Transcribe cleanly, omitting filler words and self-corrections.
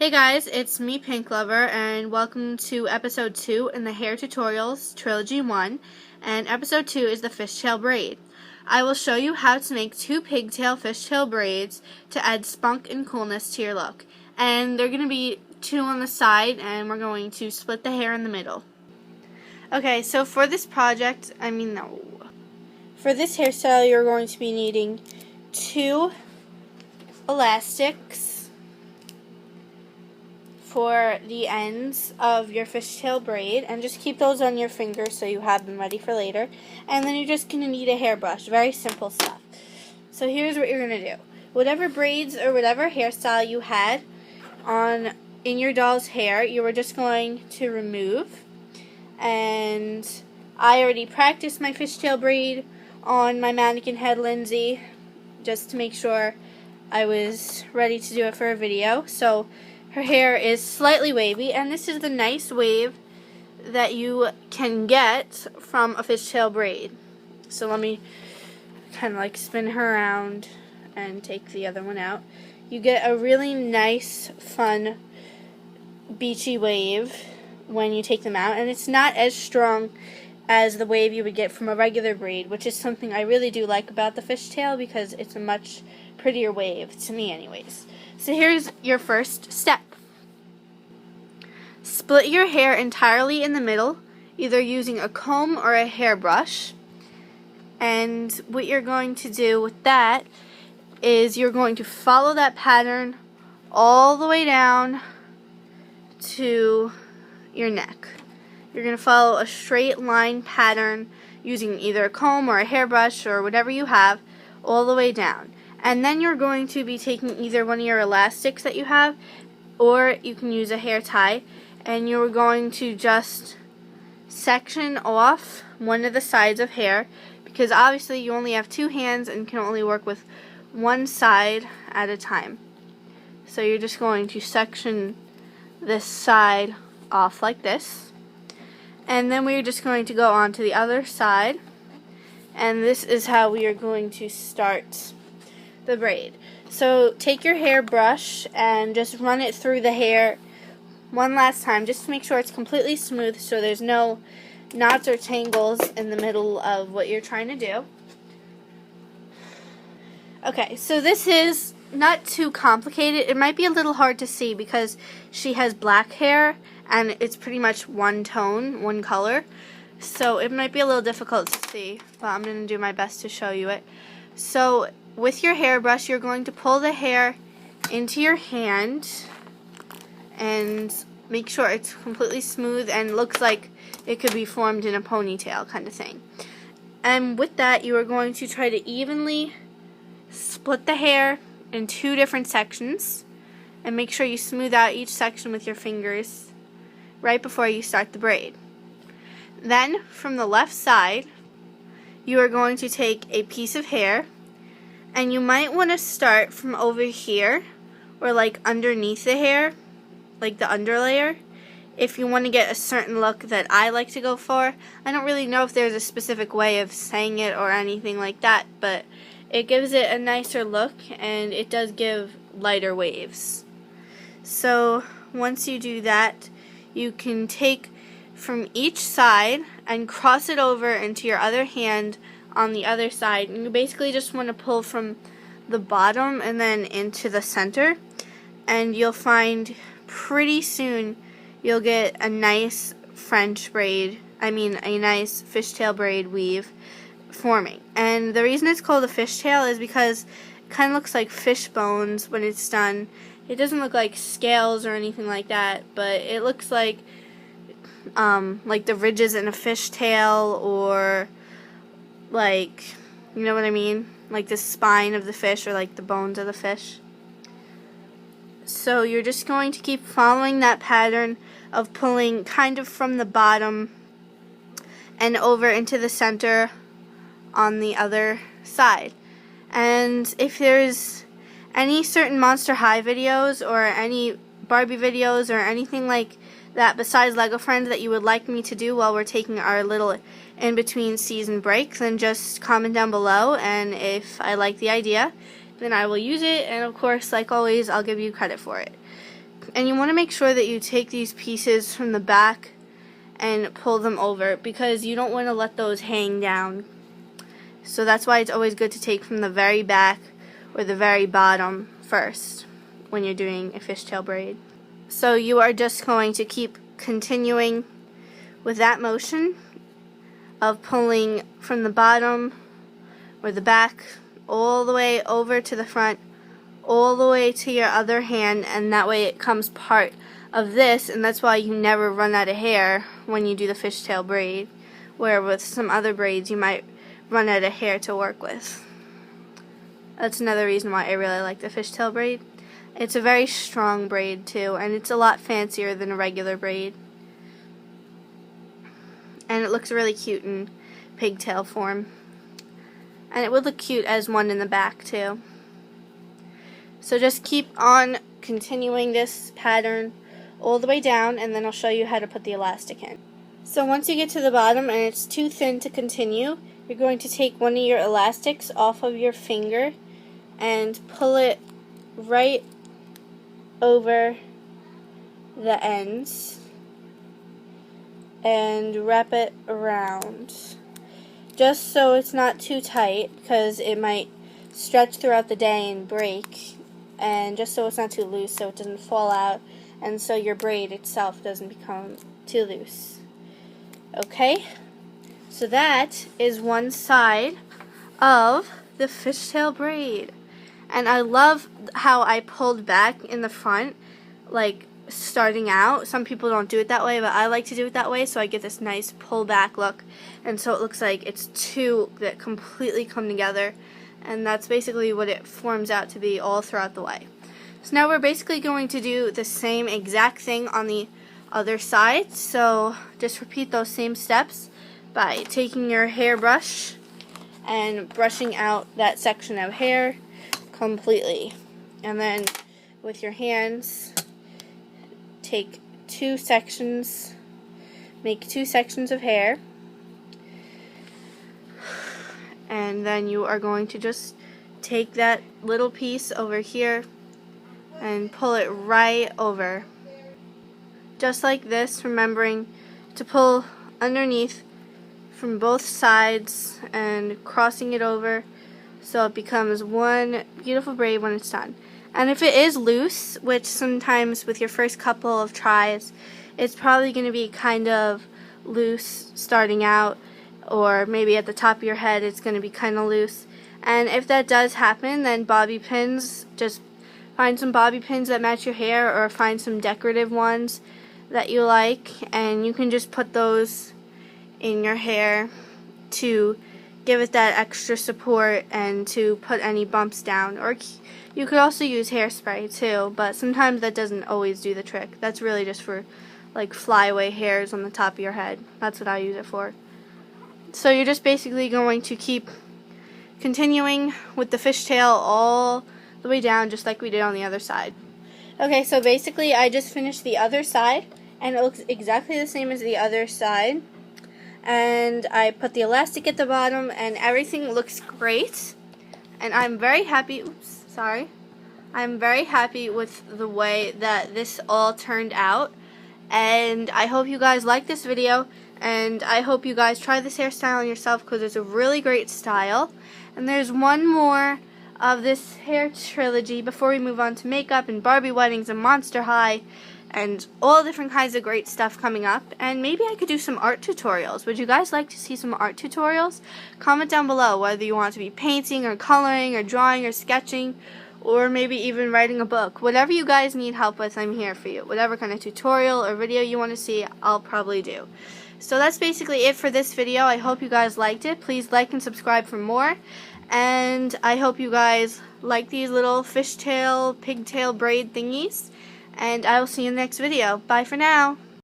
Hey guys, it's me, Pink Lover, and welcome to episode 2 in the Hair Tutorials Trilogy 1, and episode 2 is the Fishtail braid. I will show you how to make 2 pigtail fishtail braids to add spunk and coolness to your look. And they're going to be 2 on the side, and we're going to split the hair in the middle. Okay, so for this project, for this hairstyle you're going to be needing 2 elastics for the ends of your fishtail braid, and just keep those on your fingers so you have them ready for later. And then you're just going to need a hairbrush. Very simple stuff. So here's what you're going to do. Whatever braids or whatever hairstyle you had in your doll's hair, you were just going to remove. And I already practiced my fishtail braid on my mannequin head Lindsay, just to make sure I was ready to do it for a video. So her hair is slightly wavy, and this is the nice wave that you can get from a fishtail braid. So let me kind of like spin her around and take the other one out. You get a really nice, fun, beachy wave when you take them out, and it's not as strong as the wave you would get from a regular braid, which is something I really do like about the fishtail because it's a much prettier wave, to me anyways. So here's your first step. Split your hair entirely in the middle, either using a comb or a hairbrush. And what you're going to do with that is you're going to follow that pattern all the way down to your neck. You're going to follow a straight line pattern using either a comb or a hairbrush or whatever you have all the way down. And then you're going to be taking either one of your elastics that you have, or you can use a hair tie, and you're going to just section off one of the sides of hair, because obviously you only have 2 hands and can only work with one side at a time. So you're just going to section this side off like this, and then we're just going to go on to the other side, and this is how we are going to start the braid. So take your hairbrush and just run it through the hair one last time, just to make sure it's completely smooth so there's no knots or tangles in the middle of what you're trying to do. Okay, so this is not too complicated. It might be a little hard to see because she has black hair and it's pretty much one tone, one color. So it might be a little difficult to see, but I'm going to do my best to show you it. So with your hairbrush, you're going to pull the hair into your hand and make sure it's completely smooth and looks like it could be formed in a ponytail kind of thing. And with that, you are going to try to evenly split the hair in 2 different sections, and make sure you smooth out each section with your fingers right before you start the braid. Then from the left side, you are going to take a piece of hair, and you might want to start from over here, or like underneath the hair, like the underlayer, if you want to get a certain look that I like to go for. I don't really know if there's a specific way of saying it or anything like that, but it gives it a nicer look, and it does give lighter waves. So once you do that, you can take from each side and cross it over into your other hand on the other side, and you basically just want to pull from the bottom and then into the center, and you'll find pretty soon you'll get a nice French braid, a nice fishtail braid weave forming. And the reason it's called a fishtail is because it kind of looks like fish bones when it's done. It doesn't look like scales or anything like that, but it looks like the ridges in a fishtail, or like, you know what I mean? Like the spine of the fish, or like the bones of the fish. So you're just going to keep following that pattern of pulling kind of from the bottom and over into the center on the other side. And if there's any certain Monster High videos or any Barbie videos or anything like that besides Lego Friends that you would like me to do while we're taking our little in-between season break, then just comment down below, and if I like the idea, then I will use it, and of course, like always, I'll give you credit for it. And you want to make sure that you take these pieces from the back and pull them over, because you don't want to let those hang down. So that's why it's always good to take from the very back or the very bottom first when you're doing a fishtail braid. So you are just going to keep continuing with that motion of pulling from the bottom or the back all the way over to the front, all the way to your other hand, and that way it comes part of this, and that's why you never run out of hair when you do the fishtail braid, where with some other braids you might run out of hair to work with. That's another reason why I really like the fishtail braid. It's a very strong braid too, and it's a lot fancier than a regular braid. And it looks really cute in pigtail form. And it would look cute as one in the back too. So just keep on continuing this pattern all the way down, and then I'll show you how to put the elastic in. So once you get to the bottom and it's too thin to continue, you're going to take one of your elastics off of your finger and pull it right over the ends and wrap it around, just so it's not too tight, because it might stretch throughout the day and break, and just so it's not too loose so it doesn't fall out, and so your braid itself doesn't become too loose. Okay, so that is one side of the fishtail braid. And I love how I pulled back in the front, like starting out. Some people don't do it that way, but I like to do it that way, so I get this nice pull back look, and so it looks like it's two that completely come together, and that's basically what it forms out to be all throughout the way. So now we're basically going to do the same exact thing on the other side, so just repeat those same steps by taking your hairbrush and brushing out that section of hair completely, and then with your hands take two sections, make two sections of hair, and then you are going to just take that little piece over here and pull it right over, just like this, remembering to pull underneath from both sides and crossing it over so it becomes one beautiful braid when it's done. And if it is loose, which sometimes with your first couple of tries it's probably going to be kind of loose starting out, or maybe at the top of your head it's going to be kind of loose, and if that does happen, then bobby pins, just find some bobby pins that match your hair, or find some decorative ones that you like, and you can just put those in your hair to give it that extra support and to put any bumps down. Or you could also use hairspray too, but sometimes that doesn't always do the trick. That's really just for like flyaway hairs on the top of your head. That's what I use it for. So you're just basically going to keep continuing with the fishtail all the way down, just like we did on the other side. Okay, so basically I just finished the other side, and it looks exactly the same as the other side. And I put the elastic at the bottom, and everything looks great. And I'm very happy, I'm very happy with the way that this all turned out. And I hope you guys like this video, and I hope you guys try this hairstyle on yourself, because it's a really great style. And there's one more of this hair trilogy before we move on to makeup and Barbie weddings and Monster High and all different kinds of great stuff coming up. And maybe I could do some art tutorials. Would you guys like to see some art tutorials? Comment down below whether you want to be painting or coloring or drawing or sketching, or maybe even writing a book. Whatever you guys need help with, I'm here for you. Whatever kind of tutorial or video you want to see, I'll probably do. So that's basically it for this video. I hope you guys liked it. Please like and subscribe for more. And I hope you guys like these little fishtail, pigtail braid thingies. And I will see you in the next video. Bye for now.